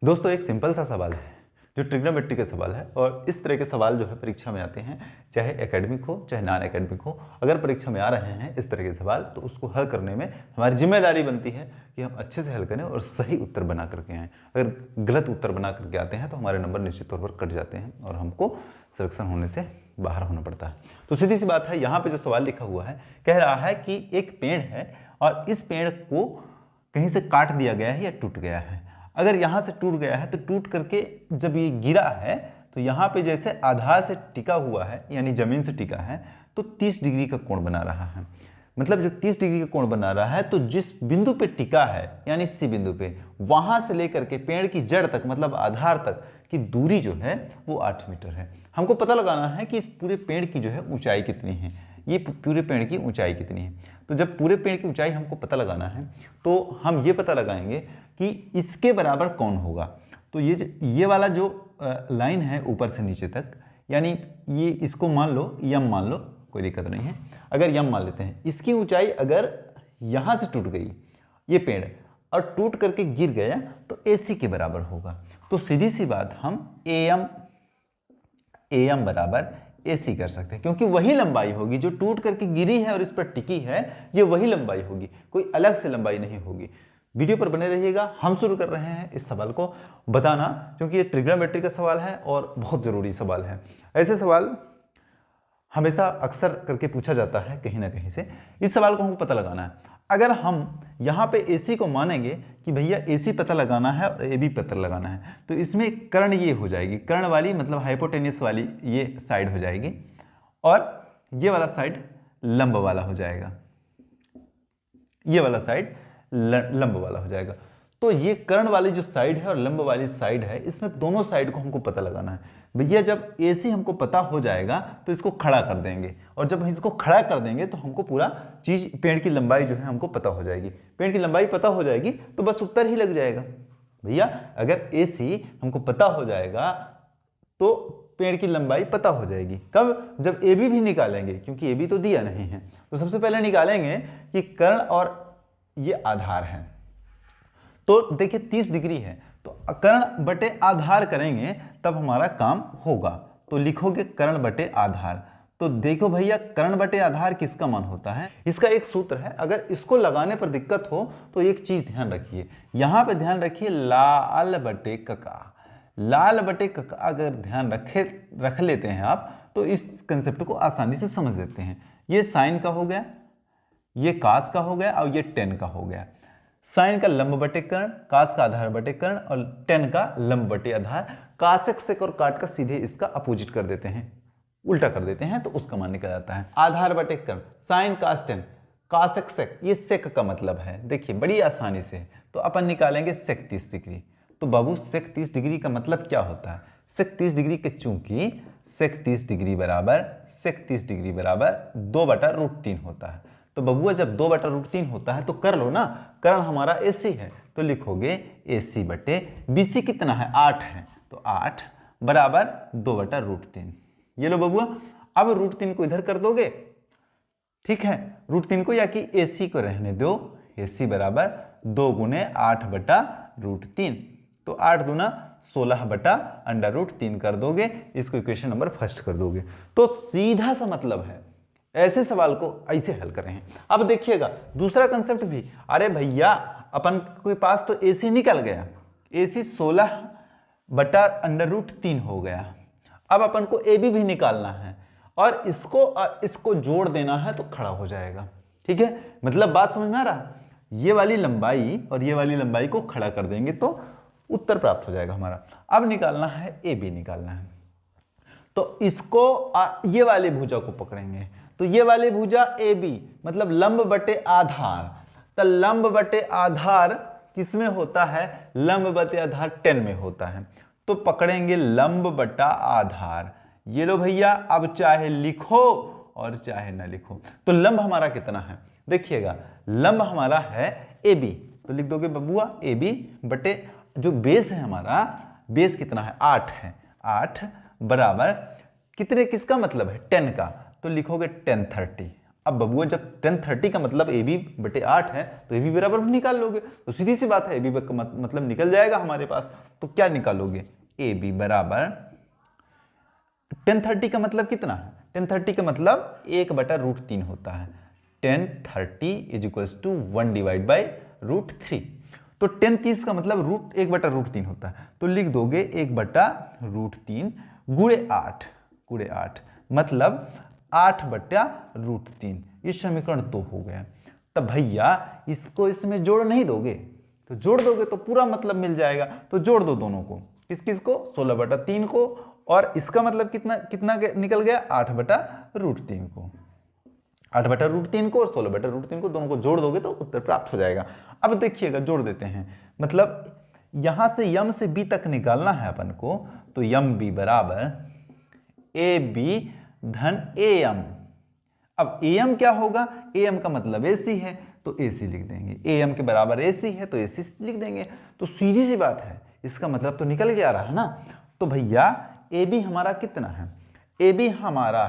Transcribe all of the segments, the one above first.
दोस्तों एक सिंपल सा सवाल है जो ट्रिग्नोमेट्री का सवाल है, और इस तरह के सवाल जो है परीक्षा में आते हैं, चाहे एकेडमिक हो चाहे नॉन एकेडमिक हो। अगर परीक्षा में आ रहे हैं इस तरह के सवाल तो उसको हल करने में हमारी जिम्मेदारी बनती है कि हम अच्छे से हल करें और सही उत्तर बना करके आएँ। अगर गलत उत्तर बना करके आते हैं तो हमारे नंबर निश्चित तौर पर कट जाते हैं और हमको सिलेक्शन होने से बाहर होना पड़ता है। तो सीधी सी बात है, यहाँ पर जो सवाल लिखा हुआ है कह रहा है कि एक पेड़ है और इस पेड़ को कहीं से काट दिया गया है या टूट गया है। अगर यहाँ से टूट गया है तो टूट करके जब ये गिरा है तो यहाँ पे जैसे आधार से टिका हुआ है यानी जमीन से टिका है तो 30 डिग्री का कोण बना रहा है। मतलब जब 30 डिग्री का कोण बना रहा है तो जिस बिंदु पे टिका है यानी सी बिंदु पे, वहां से लेकर के पेड़ की जड़ तक मतलब आधार तक की दूरी जो है वो 8 मीटर है। हमको पता लगाना है कि इस पूरे पेड़ की जो है ऊंचाई कितनी है, ये पूरे पेड़ की ऊंचाई कितनी है। तो जब पूरे पेड़ की ऊंचाई हमको पता लगाना है तो हम ये पता लगाएंगे कि इसके बराबर कौन होगा। तो ये वाला जो लाइन है ऊपर से नीचे तक, यानी ये इसको मान लो यम मान लो, कोई दिक्कत नहीं है। अगर यम मान लेते हैं, इसकी ऊंचाई अगर यहाँ से टूट गई ये पेड़ और टूट करके गिर गया तो AC के बराबर होगा। तो सीधी सी बात हम AM बराबर AC कर सकते हैं, क्योंकि वही लंबाई होगी जो टूट करके गिरी है और इस पर टिकी है, ये वही लंबाई होगी, कोई अलग से लंबाई नहीं होगी। वीडियो पर बने रहिएगा। हम शुरू कर रहे हैं इस सवाल को बताना, क्योंकि ये ट्रिग्नोमेट्री का सवाल है और बहुत जरूरी सवाल है। ऐसे सवाल हमेशा अक्सर करके पूछा जाता है कहीं ना कहीं से। इस सवाल को हमको पता लगाना है। अगर हम यहाँ पे AC को मानेंगे कि भैया AC पता लगाना है और AB पता लगाना है, तो इसमें कर्ण ये हो जाएगी, कर्ण वाली मतलब हाइपोटेन्यूस वाली ये साइड हो जाएगी और ये वाला साइड लंब वाला हो जाएगा, ये वाला साइड लंब वाला हो जाएगा। तो ये कर्ण वाली जो साइड है और लंब वाली साइड है, इसमें दोनों साइड को हमको पता लगाना है। भैया जब AC हमको पता हो जाएगा तो इसको खड़ा कर देंगे, और जब इसको खड़ा कर देंगे तो हमको पूरा चीज, पेड़ की लंबाई जो है हमको पता हो जाएगी। पेड़ की लंबाई पता हो जाएगी तो बस उत्तर ही लग जाएगा। भैया अगर AC हमको पता हो जाएगा तो पेड़ की लंबाई पता हो जाएगी। कब? जब AB भी निकालेंगे, क्योंकि AB तो दिया नहीं है। तो सबसे पहले निकालेंगे कि कर्ण और ये आधार है। तो देखिए 30 डिग्री है तो कर्ण बटे आधार करेंगे तब हमारा काम होगा। तो लिखोगे कर्ण बटे आधार। तो देखो भैया कर्ण बटे आधार किसका मान होता है, इसका एक सूत्र है। अगर इसको लगाने पर दिक्कत हो तो एक चीज ध्यान रखिए, यहां पे ध्यान रखिए लाल बटे कका। लाल बटे कका अगर ध्यान रख लेते हैं आप तो इस कंसेप्ट को आसानी से समझ लेते हैं। ये साइन का हो गया, ये कास का हो गया और ये टेन का हो गया। साइन का लंब बटे कर्ण, कास का आधार बटे कर्ण और टेन का लंब बटे आधार। कासेक सेक और काट का सीधे इसका अपोजिट कर देते हैं, उल्टा कर देते हैं, तो उसका मान निकल जाता है। आधार बटे कर्ण, साइन कास टेन, कासेक सेक, ये सेक का मतलब है। देखिए बड़ी आसानी से, तो अपन निकालेंगे सेक 30 डिग्री। तो बाबू सेक 30 डिग्री का मतलब क्या होता है? सेक 30 डिग्री के चूंकि सेक 30 डिग्री बराबर 2/√3 होता है। तो बबुआ जब 2/√3 होता है तो कर लो ना, कर्ण हमारा AC है तो लिखोगे AC बटे BC कितना है 8 है, तो 8 बराबर 2/√3। ये लो बबुआ, अब √3 को इधर कर दोगे, ठीक है, √3 को, या कि AC को रहने दो। AC बराबर 2 गुने 8/√3, तो 8 दूना 16/√3 कर दोगे। इसको इक्वेशन नंबर फर्स्ट कर दोगे। तो सीधा सा मतलब है, ऐसे सवाल को ऐसे हल कर रहे हैं। अब देखिएगा दूसरा कंसेप्ट भी। अरे भैया अपन के पास तो AC निकल गया, AC 16/√3 हो गया। अब अपन को AB भी निकालना है और इसको जोड़ देना है तो खड़ा हो जाएगा। ठीक है, मतलब बात समझ में आ रहा? ये वाली लंबाई और ये वाली लंबाई को खड़ा कर देंगे तो उत्तर प्राप्त हो जाएगा हमारा। अब निकालना है AB निकालना है, तो इसको ये वाली भुजा को पकड़ेंगे। तो ये वाली भुजा AB मतलब लंब बटे आधार। तो लंब बटे आधार किसमें होता है? लंब बटे आधार 10 में होता है। तो पकड़ेंगे लंब बटा आधार। ये लो भैया, अब चाहे लिखो और चाहे ना लिखो। तो लंब हमारा कितना है देखिएगा, लंब हमारा है AB। तो लिख दोगे बबुआ AB बटे जो बेस है हमारा, बेस कितना है 8 है, 8 बराबर कितने, किसका मतलब है 10 का, तो लिखोगे 10/30। अब बबुआ जब 1030 का मतलब AB बटे 8 है तो AB बराबर निकाल लोगे, तो सीधी सी बात है AB का मतलब निकल जाएगा हमारे पास। तो क्या निकालोगे, AB बराबर 1030 का मतलब कितना है, 1030 का मतलब 1/√3 होता है। 1030 is equals to 1 divide by √3। तो 1030 का मतलब 1/√3 होता है, तो लिख दोगे 1/√3 गुणे 8 मतलब 8/√3। ये समीकरण 2 हो गया। तब भैया इसको इसमें जोड़ नहीं दोगे, तो जोड़ दोगे तो पूरा मतलब मिल जाएगा। तो जोड़ दो दोनों को, किस किस को, 16/3 को, और इसका मतलब कितना निकल गया, 8/√3 को। 8/√3 को और 16/√3 को दोनों को जोड़ दोगे तो उत्तर प्राप्त हो जाएगा। अब देखिएगा जोड़ देते हैं, मतलब यहां से यम से बी तक निकालना है अपन को, तो यम बी बराबर ए बी धन ए एम। अब ए एम क्या होगा, ए एम का मतलब ए सी है तो ए सी लिख देंगे, ए एम के बराबर ए सी है तो ए सी लिख देंगे। तो सीधी सी बात है, इसका मतलब तो निकल के आ रहा है ना। तो भैया ए बी हमारा कितना है, ए बी हमारा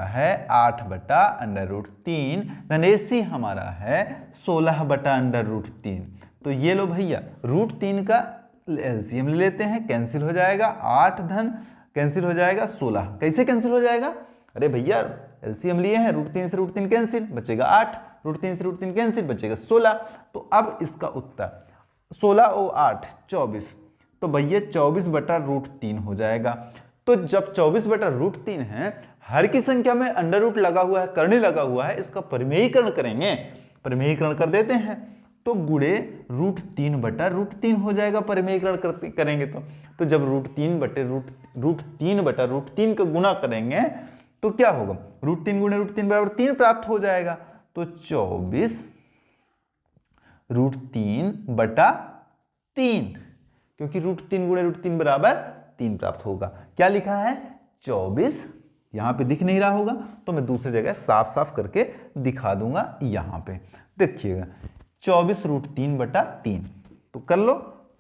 है 8/√3, धन ए सी हमारा है 16/√3। तो ये लो भैया √3 का एलसीएम ले लेते हैं, कैंसिल हो जाएगा 8 धन कैंसिल हो जाएगा 16। कैसे कैंसिल हो जाएगा, अरे भैया एलसीएम लिए हैं, √3 से √3 कैंसिल बचेगा 8, √3 से √3 कैंसिल बचेगा 16। तो अब इसका उत्तर 16 और 8 24, तो भैया 24/√3 हो जाएगा। तो जब 24/√3 है, हर की संख्या में अंडर रूट लगा हुआ है, करनी लगा हुआ है, इसका परिमेयीकरण करेंगे, परिमेयीकरण कर देते हैं तो गुणे √3/√3 हो जाएगा। परिमेयीकरण करेंगे तो जब √3/√3 का गुना करेंगे तो क्या होगा, √3 गुणे √3 बराबर 3 प्राप्त हो जाएगा। तो 24 √3/3, क्योंकि √3 गुणे √3 बराबर 3 प्राप्त होगा। क्या लिखा है 24, यहां पे दिख नहीं रहा होगा तो मैं दूसरी जगह साफ साफ करके दिखा दूंगा। यहां पे देखिएगा 24 √3/3, तो कर लो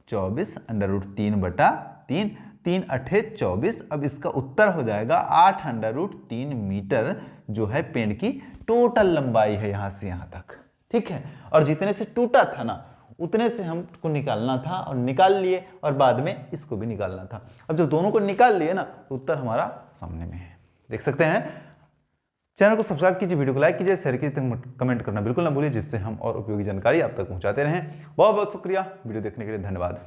24 √3/3, 3 8 24। अब इसका उत्तर हो जाएगा 8√3 मीटर, जो है पेड़ की टोटल लंबाई है यहां से यहां तक। ठीक है, और जितने से टूटा था ना उतने से हमको निकालना था और निकाल लिए, और बाद में इसको भी निकालना था। अब जब दोनों को निकाल लिए ना तो उत्तर हमारा सामने में है, देख सकते हैं। चैनल को सब्सक्राइब कीजिए, वीडियो को लाइक कीजिए, शेयर कीजिए, कमेंट करना बिल्कुल ना भूलिए, जिससे हम और उपयोगी जानकारी आप तक पहुंचाते रहें। बहुत बहुत शुक्रिया, वीडियो देखने के लिए धन्यवाद।